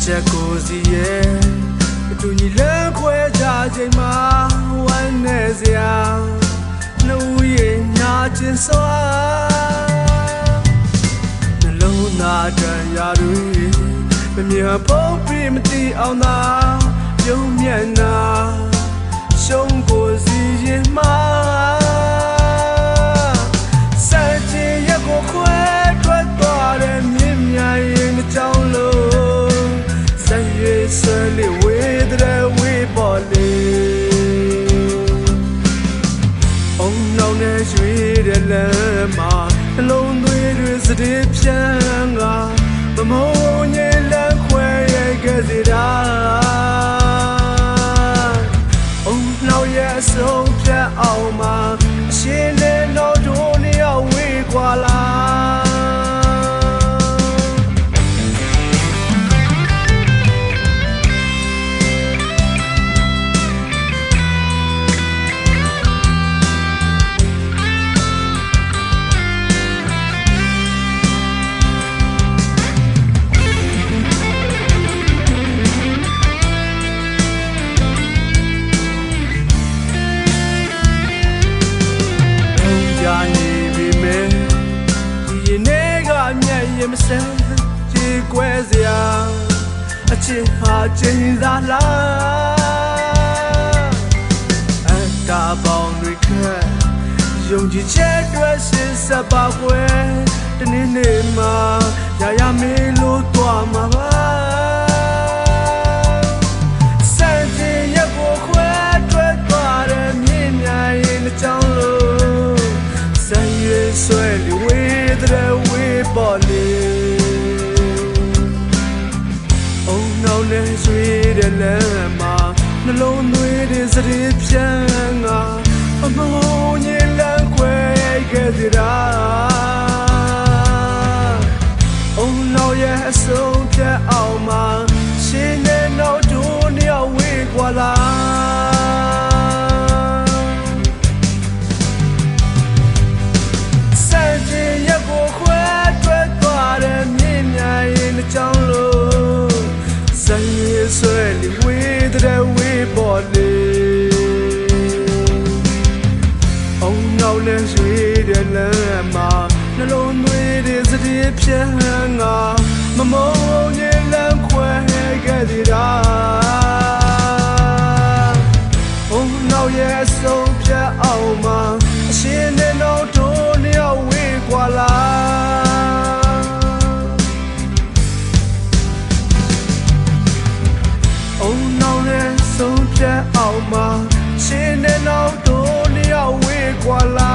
ချက်ကိုစီရဲ့အတူညီလမ်းခွဲကြချိန်မှာဝမ်းနေစရာနှုတ်ရည်နာကျင်စွာနှလုံးသားတန်ရာတွေမမြင်ဖို့ပြီးမတီးအောင်သာပြုံးမြတ်နာရှုံးကိုစီရင်မှာစัจจิရက်ကိုခွဲထွက်သွားတဲ့မြင့်မြတ်ရင်အကြောင်းလို့ဆက်ရွေးဆွဲလေးဝေးတဲ့ဝေးပေါ်လေးအုံနောက်နဲ့ရွှေတဲ့လမ်းမှာနှလုံးသွေးတွေစတဲ့ဖြန်းကမမုံညင်လမ်းခွဲရိုက်ခဲ့စီတာအုံနောက်ရဲ့အဆုံးဖြတ်အောင်မှာအရှင်းနဲ့တော့တို့နှစ်ယောက်ဝေးကွာလာမစမ်းကြည်ကွဲစရာအချစ်ဟာချိန်စားလားအတားပေါင်းတွေခက်ယုံကြည်ချက်တွေစစ်စပ်ပါခွဲတနေ့နေ့မှာရမေးလို့သွားမှာပါစံချင်ရက်ကိုခွဲထွက်သွားတဲ့မြင့်မြတ်ရင်အကြောင်းလို့စံရွေးဆွဲလီဝေးတဲ့ဝေးပေါ်လေးနဲ့ရွှေတဲ့လမ်းမှာနှလုံးသွေးတွေစတဲ့ဖြန်းကအမုံညင်လမ်းခွဲခဲ့စီတာအုံနောက်ရဲ့အဆုံးဖြတ်အောင်မှာရှင်းတဲ့နောက်တို့နှစ်ယောက်ဝေးကွာလာစံချင်ရက်ကိုခွဲထွက်သွားတဲ့မြင့်မြတ်ရင်အကြောင်းလို့စံရည်ဆွဲလီဝေးတဲ့ဝေးပေါ်လေးအုံနောက်နဲ့ရွှေတဲ့လမ်းမှာနှလုံးသွေးတွေစတဲ့ဖြန်းကမမုံညင်လမ်းခွဲခဲ့စီတာအုံနောက်ရဲ့ဆုံးဖြတ်အောင်မှာအရှင်းနဲ့တော့တို့နှစ်ယောက်ဝေးကွာလာအုံနောက်နဲ့ဆုံးဖြတ်အောင်မှာရှင်းတဲ့နောက်တို့နှစ်ယောက်ဝေးကွာလာ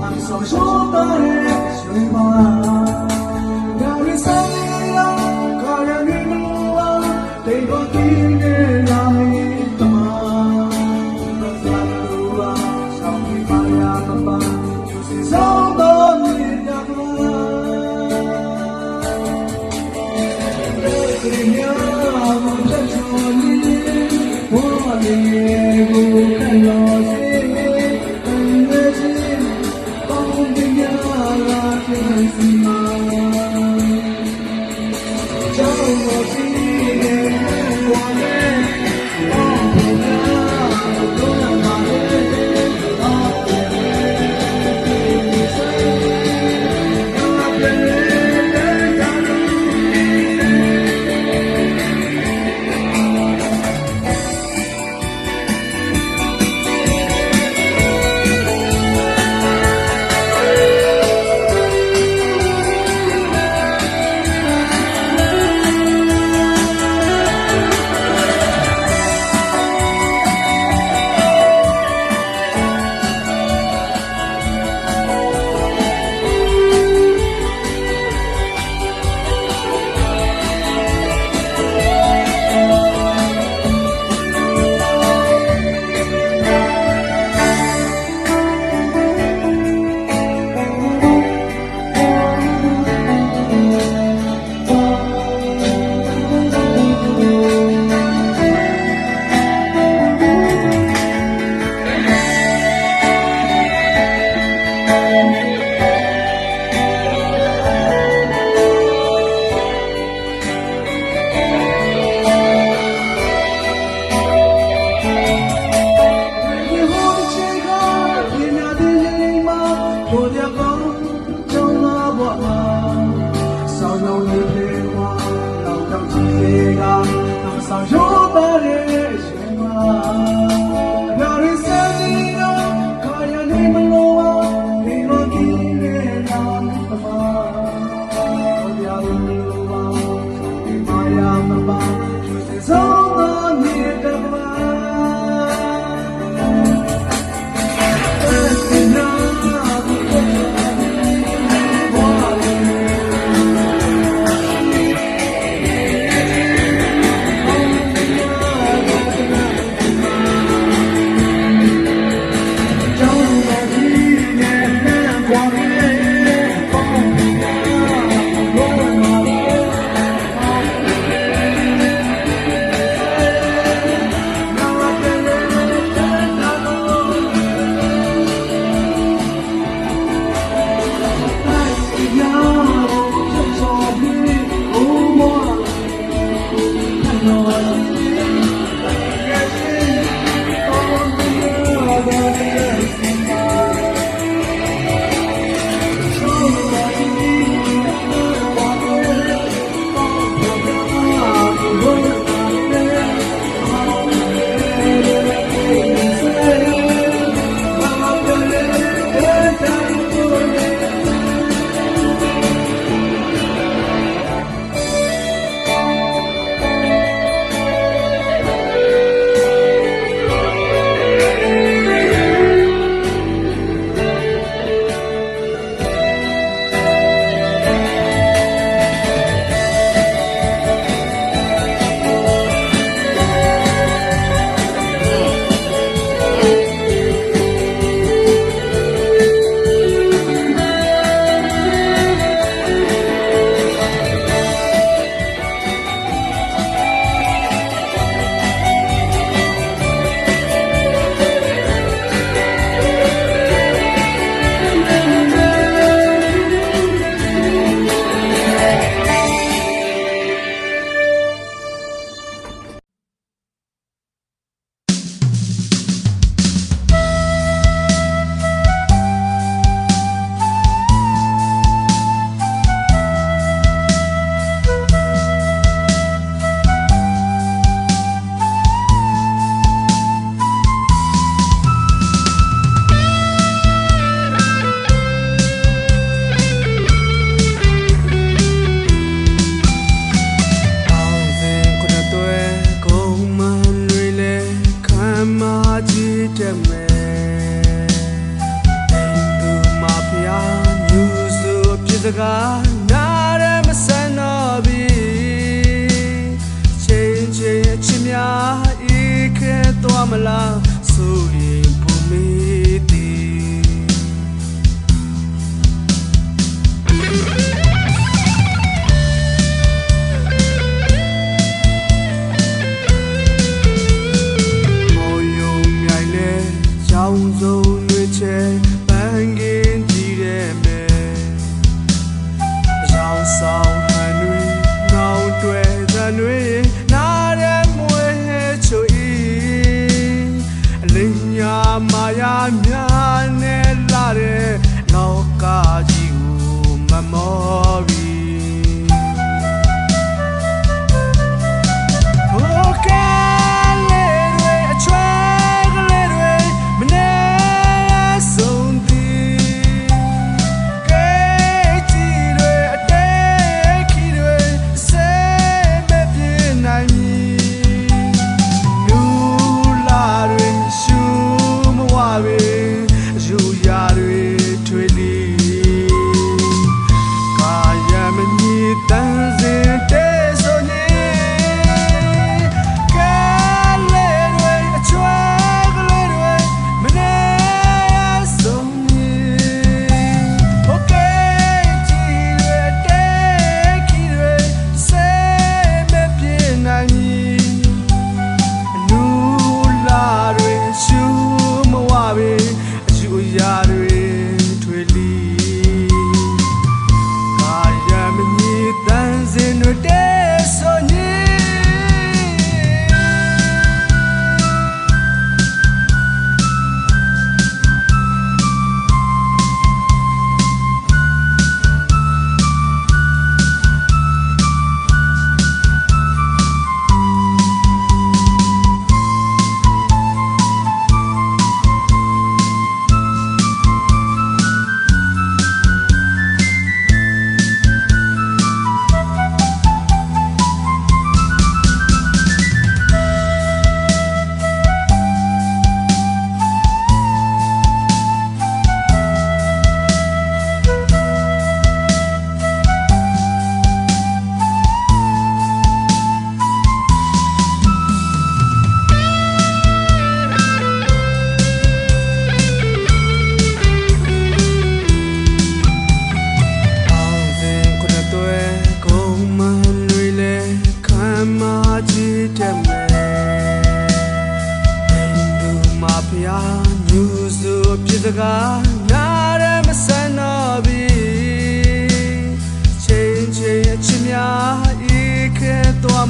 Hãy subscribe cho kênh Ghiền Mì Gõ để không bỏ lỡ ဆောင်ရိုးသားတဲ့ရှင်မရာရီစံဒီနောခါရနေမလို့ဝဒီလိုဒီနဲ့လာမပါဗျာလို့ပါဒီမာယာမပါသူစစောသောမြေတမစကားနားရမဆန်တော့ပြီချင်းချင်းအချစ်များဤခဲသွားမလားဆိုရင်ဘုမေးသည်မော်ယုံမြိုင်လဲကြောင်းစုံတွေချဲပန်းကင်းကြည့်တဲ့မဲဆောင်ဟန်တွေနောင်တွေသံတွေနားရမွေချိုဤအလင်းညာမာယာများနဲ့လာတဲ့လောကကြီးကိုမမော်ပြီကာ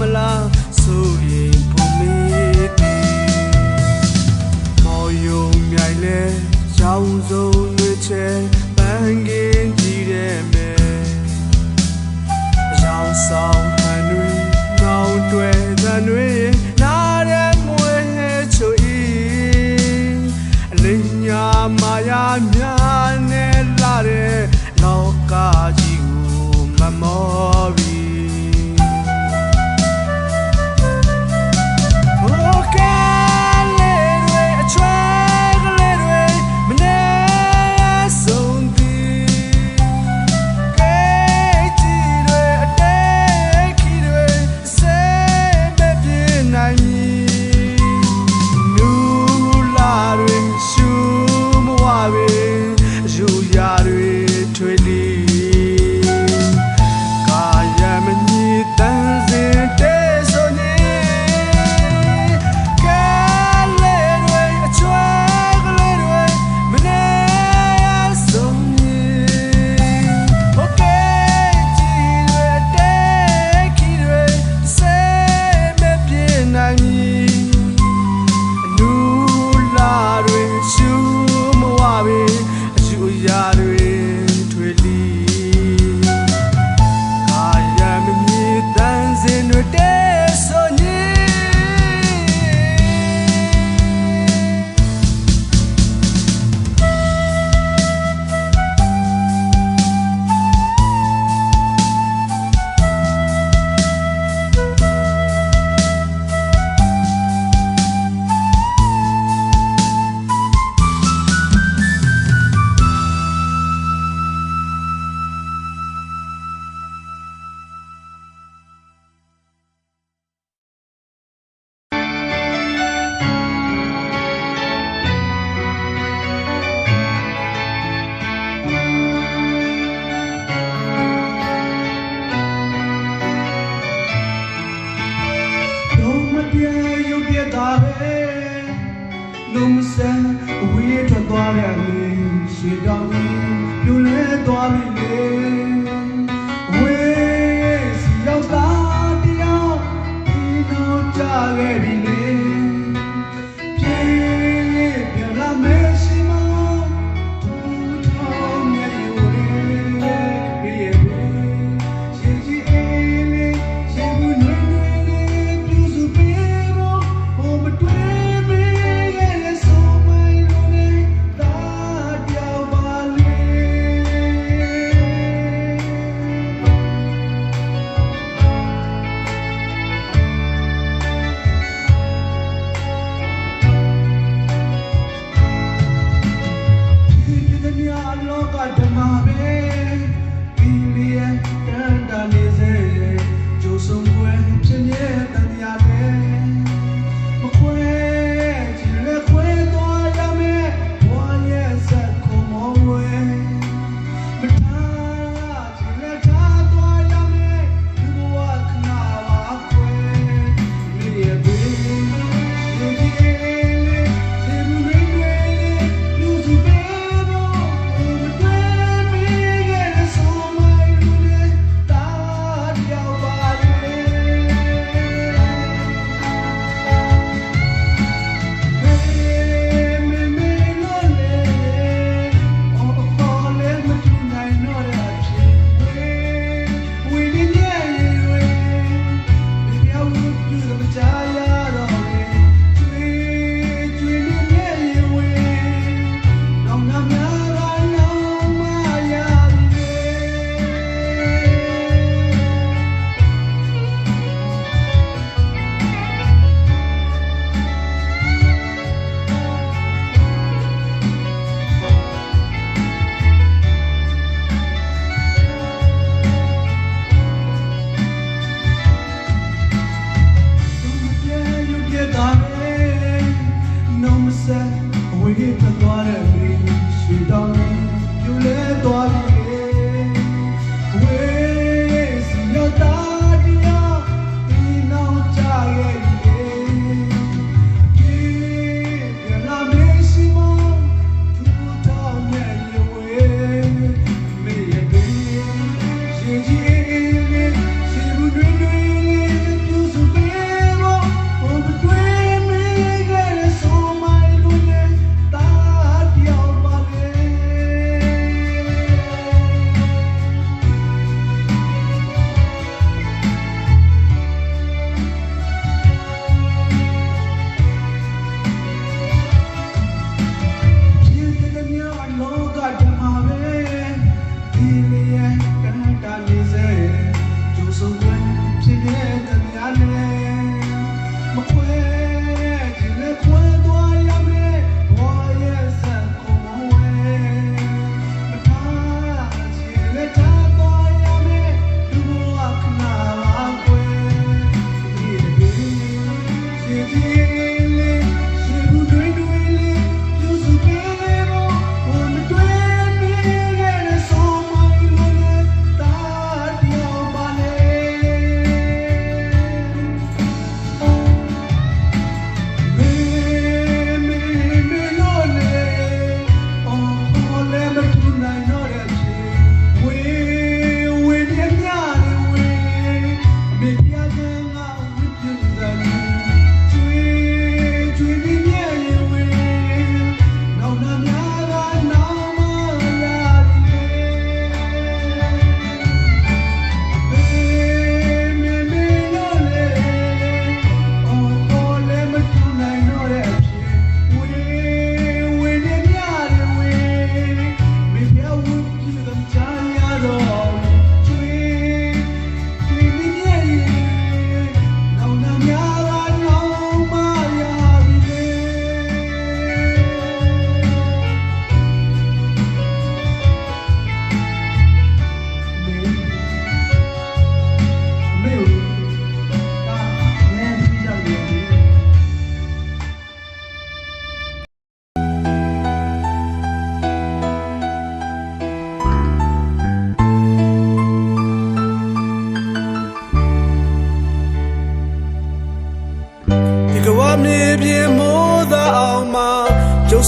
မလားဆိုရင်ပုံမေးသည်မော်ယုံမြိုင်လဲရောင်စုံတွေချဲပန်းကင်းကြည့်တဲ့မဲရောင်ဆောင်ဟန်တွေငောင်းတွေသံတွေနားရဲမွေးချွေအလင်းညာမာယာများနဲ့လာတဲ့လောကကြီးကိုမမော်ပြီးလုံးစံအဝေးထွက်သွားပြန်ပြီရွှေတောင်ကြီးပြိုလဲသွားပြီလေအဝေးစီရောက်တာတယောက်ဒီတော့ကြာခဲ့ပြီလေပြေးပြန်လာမယ်ရှိမသူထောင်းမြတ်ယူလေပြေးရေကြီးအေးလေးရေဘူးနွေနွေလေးပြူစုပေးဖို့ဟိုမတွေ့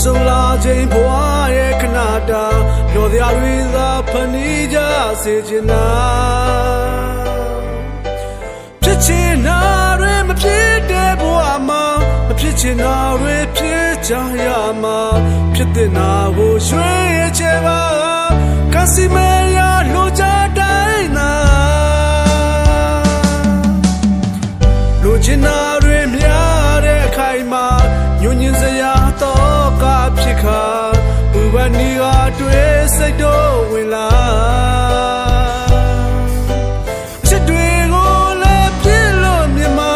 ဆုံလာခြင်းဘဝရဲ့ခဏတာပျော်စရာတွေသာဖန်တီးကြစေချင်တာဖြစ်ချင်တာတွေမဖြစ်တဲ့ဘဝမှာမဖြစ်ချင်တာတွေဖြစ်ကြရမှာဖြစ်တဲ့နာကိုရွှေ့ရချေပါကစီမရလိုချတိုင်းနာလိုချင်တာတွေများတဲ့အခိုင်မှာညဉ့်ညင်စရာတော့ကဖြစ်ခါဘူပနီကတွေ့စိတ်တော့ဝင်လာချစ်တွေကိုလည်းပြည့်လို့မြင်မှာ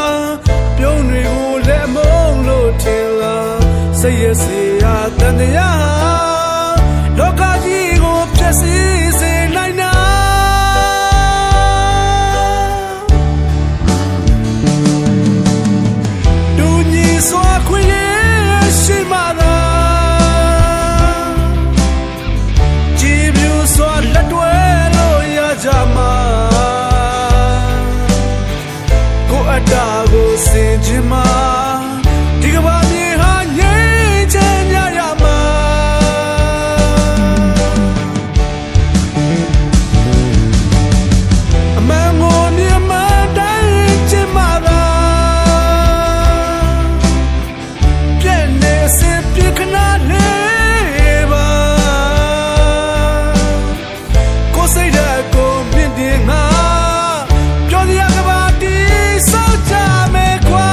ပြုံးတွေကိုလည်းမုံလို့ထင်လာစိတ်ရစေရတန်တရားလောကကြီးကိုဖျက်ဆီးစေနိုင်နာဒူညီစွာခွင့်ရရှိမှသာကြည်ပြူစွာလက်တွဲလို့ရကြမှာကိုအတားကိုစင်ချင်မှာဒီကဘာမြေဟာငြိမ်းချမ်းကြရမှာအမှန်ကိုမြင်မှတိုင်းချင်မှာသာပြည့်နေစေပြခဏလေးပါကိုစိတ်ဓာတ်ကိုမြင့်တင်ငါပြောစရာကဘာတီစောက်ကြမယ်ခွာ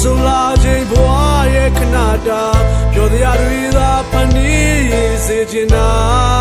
ဆုံလာခြင်းဘဝရဲ့ခဏတာပျော်စရာတွေသာဖန်တီးစေချင်တာ